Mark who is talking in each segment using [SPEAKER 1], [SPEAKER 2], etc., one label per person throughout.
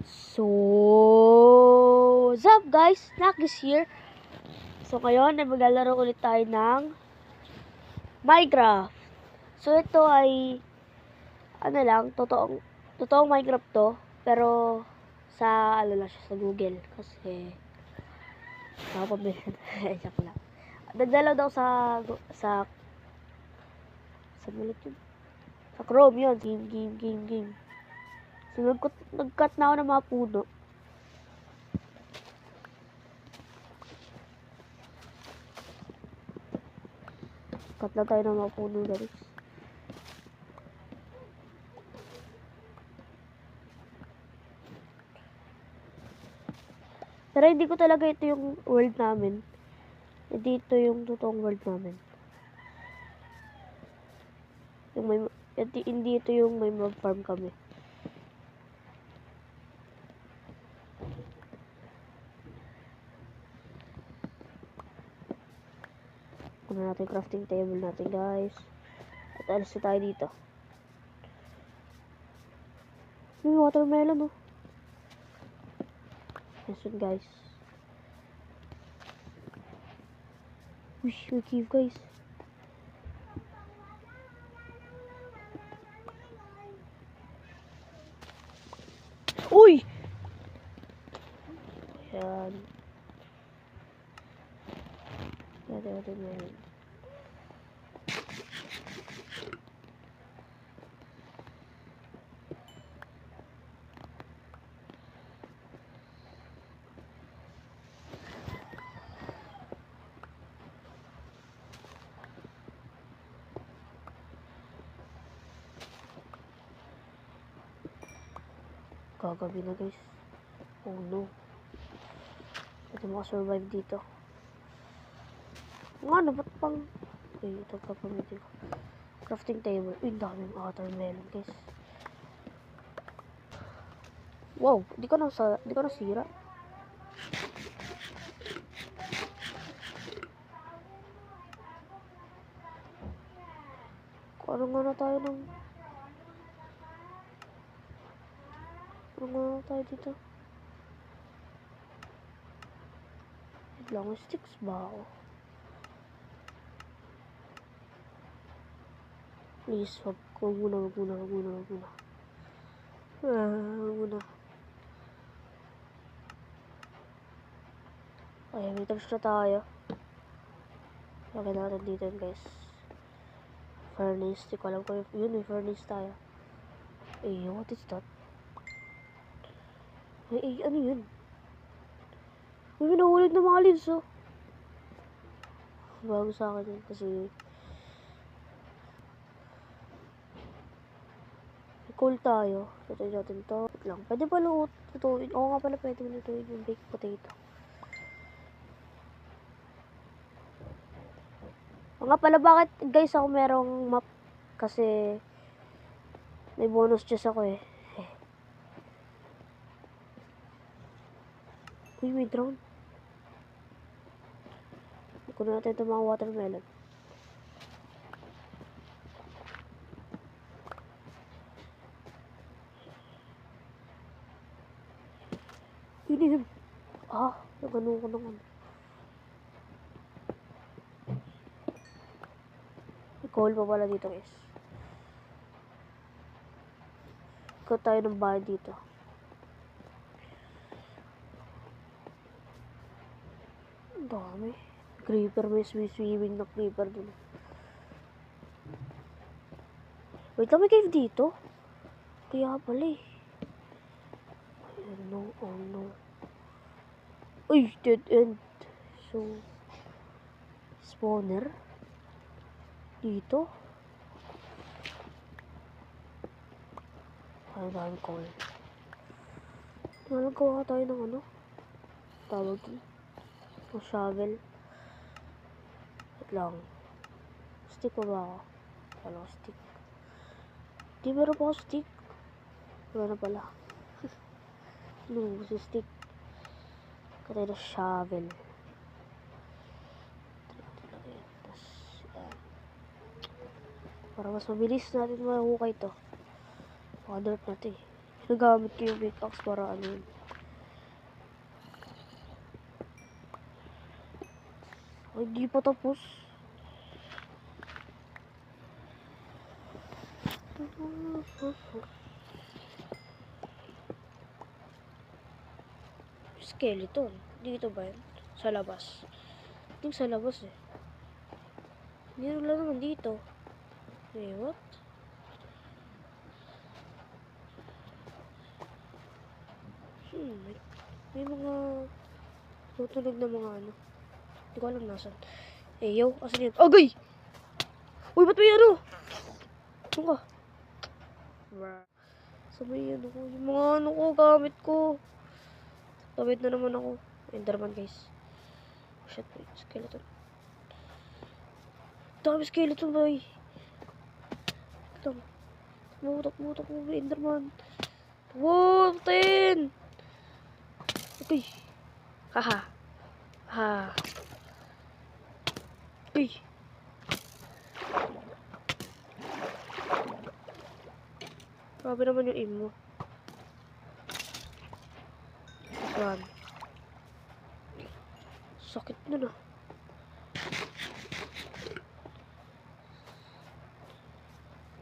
[SPEAKER 1] So, what's up guys? Nak is here. So, ngayon ay maglalaro ulit tayo ng Minecraft. So, ito ay ano lang, totoong Minecraft to, pero sa lang siya sa Google kasi nakapabili. Joke lang. Nagdalaw daw sa mulit yun. Sa Chrome yun. Game. So, nag-cut na ako ng mga puno. Cut na tayo ng mga puno, guys. Pero hindi ko talaga ito yung world namin. Hindi ito yung totoong world namin. Hindi ito yung may mag-farm kami. Kuna natin crafting table natin, guys. At alis na tayo dito. May watermelon, oh. Yes, yun, guys. Wish, may cave, guys. Uy! Ayan. Watermelon. Gagabi na, guys. Oh no. Pwede makasurvive dito. Nga ano, ba't pang... Okay, ito papamitin ko. Crafting table. Uy, daming watermelon, guys. Wow, di ko nasira. Ano nga na tayo ng... Ano nga na tayo dito? Long sticks ba ako? Please, wag muna. Okay, may torch na tayo. Lagay natin dito, guys. Furnace. Di ko alam ko yun, may furnace tayo. Eh, what is that? Eh, ano yun? May nahulog na mga leaves, oh. Bago sa akin yun, kasi cool tayo. Tutuin natin to. Wait lang. Pwede pa lutuin. Oo nga pala, pwede lutuin yung baked potato. Oo nga pala, bakit guys ako merong map? Kasi may bonus chest ako eh. Uy, may drone. Kunin natin itong mga watermelon. Hindi. Nagano ko naman. May coal pa pala dito, guys. Ikot tayo ng bahay dito. Ang dami. Creeper, may swimming na creeper dun. Wait lang, may cave dito. Kaya pala eh. Oh no. Uy, dead end. So, spawner. Dito. Ang dami coal. Nagawa tayo ng ano? Tawag dun. O shovel. Wait lang. Stick pa ba ako? Wala ko stick. Di meron pa ako stick. Wala na pala. No, si stick. Katay na shovel. Para mas mabilis natin mahukay ito. Dirt natin. Nagamit ko yung pickaxe para ano yun. Ay, di pa tapos. Skeleton. Dito ba yun? Sa labas. Hindi sa labas eh. Meron lang naman dito. Wait, what? May mga tutunog na mga ano. Hindi ko alam nasan. Eh, yo, asan yun? Agay! Uy, ba't may ano? Ano ka? Sabay ano ko. Yung mga ano ko, gamit ko. Tawid na naman ako. Enderman, guys. Shit, wait. Skeleton. Dami skeleton, boy. Ito. Takbo, Enderman. Wow, 10! Okay. Haha. Ha. Uy. Grabe naman yung aim mo. One. Sakit nun ah.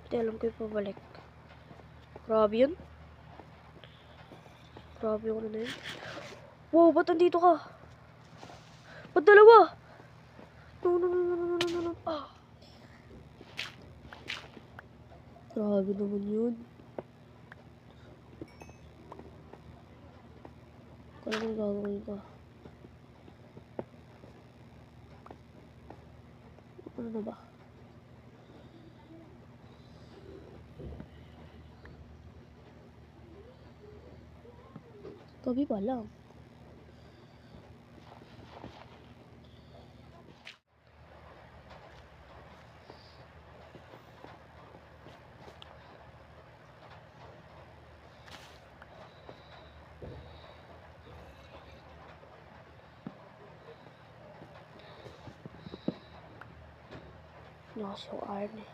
[SPEAKER 1] Hindi alam ko yung pabalik. Grabe yun. Grabe yung ano na yun. Wow, ba't nandito ka? Ba't dalawa? No. Ah. Grabe naman yun. Kaya mo gagawin ka. Ano na ba? Gabi pa lang. Nakas yung iron eh.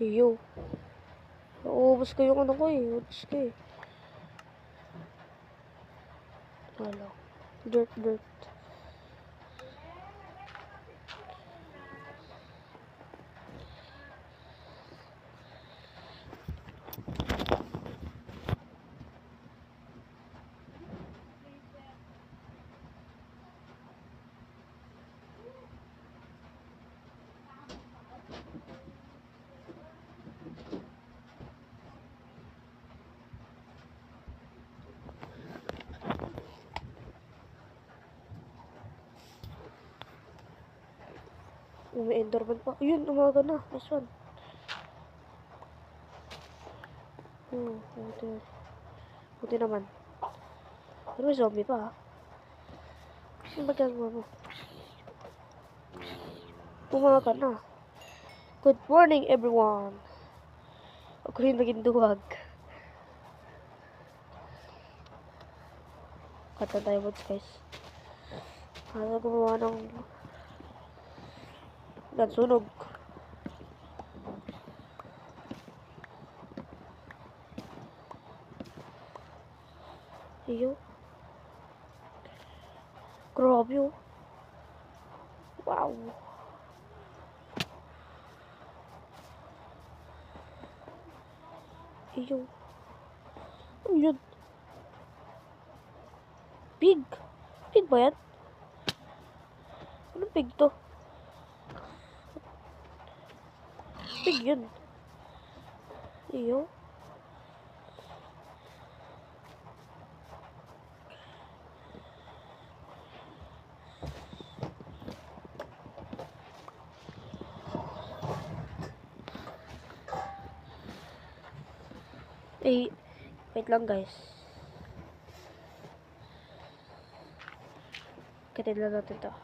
[SPEAKER 1] Iyo. Naubos ko yung ano ko eh. Ubus ko eh. Wala. Dirt. May enderman pa. Ayun, umaga na. Nice one. Buti naman. Pero may zombie pa. Ano ba gagawa mo? Umaga na. Good morning, everyone. Ako rin naging duwag. Kata tayo mo, guys. Kaya gumawa ng sunog. Iyo. Grabe oh. Wow. Iyo. Ano yun? Pig. Pig ba yan? Anong pig to? Pig yun. Iyo. Eh, wait lang guys. Katin lang natin to.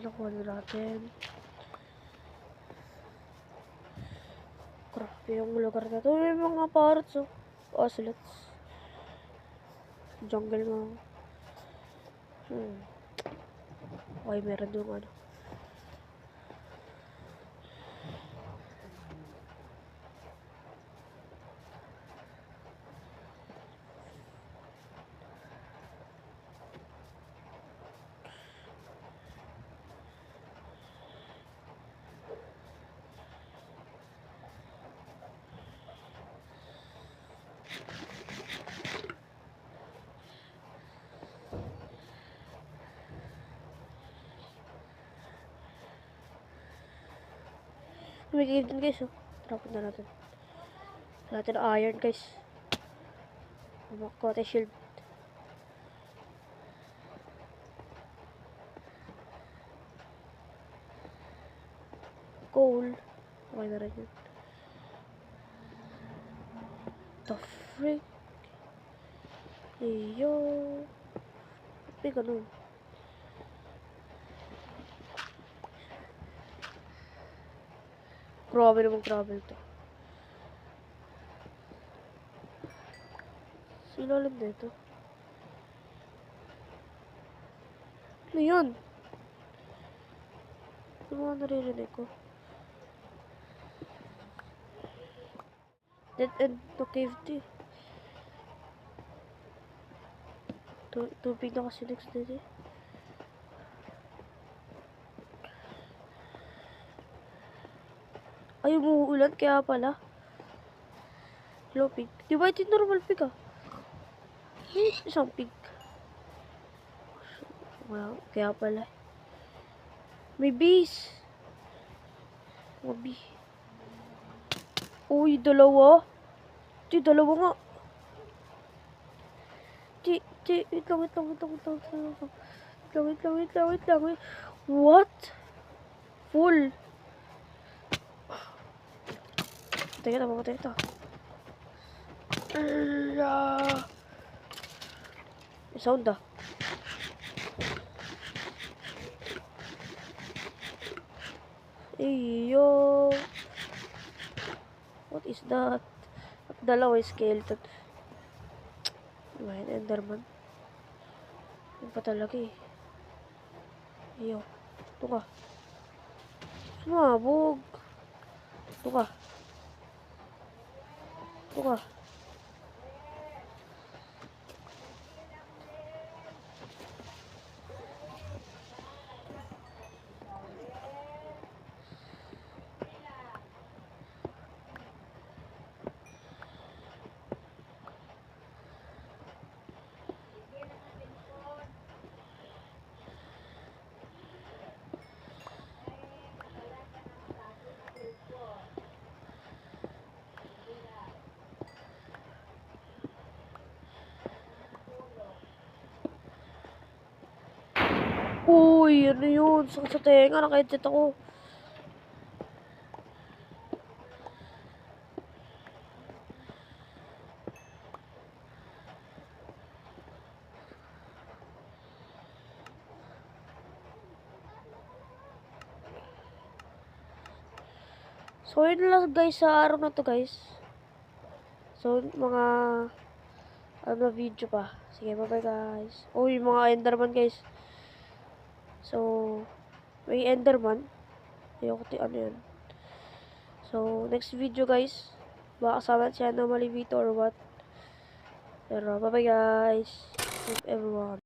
[SPEAKER 1] Nakuha na natin. Grabe yung lugar na to. May mga parrots oh. Ocelots. Jungle mo. Okay, meron yung ano. May cave din guys, oh. Tara, punta natin. Natin ang iron guys. Makakuha tayo shield. Coal. Okay na rin yun. The frick? Iyo. May ganun. Grabe namang travel to. Silalim na ito. Ano yun? Ano mga naririnig ko? Dead end to cave to. Tubig na kasi next day eh. Ay, umuulan kaya pala. Hello, pig. Di ba ito normal pig ah? Isang pig. Wow, kaya pala. May bees. Mabi. Uy, dalawa. Di, dalawa nga. Wait lang. What? Full. Teka, napamatay ito. May sound ah. Iyo. What is that? Dalawa skeleton. May enderman. Yung pa talaga eh. Iyo. Ito ka. Sumabog. Ito ka. Ito ka. Uy, ano yun? Sakit sa tenga, naka-headset ako. So, yun lang guys sa araw na to guys. So, mga ano video pa. Sige, bye-bye guys. Uy, mga enderman guys. So, may enderman. Ayoko ano yan. So, next video guys. Baka kasama si Anomaly Vito or what. Pero, bye-bye guys. Thank everyone.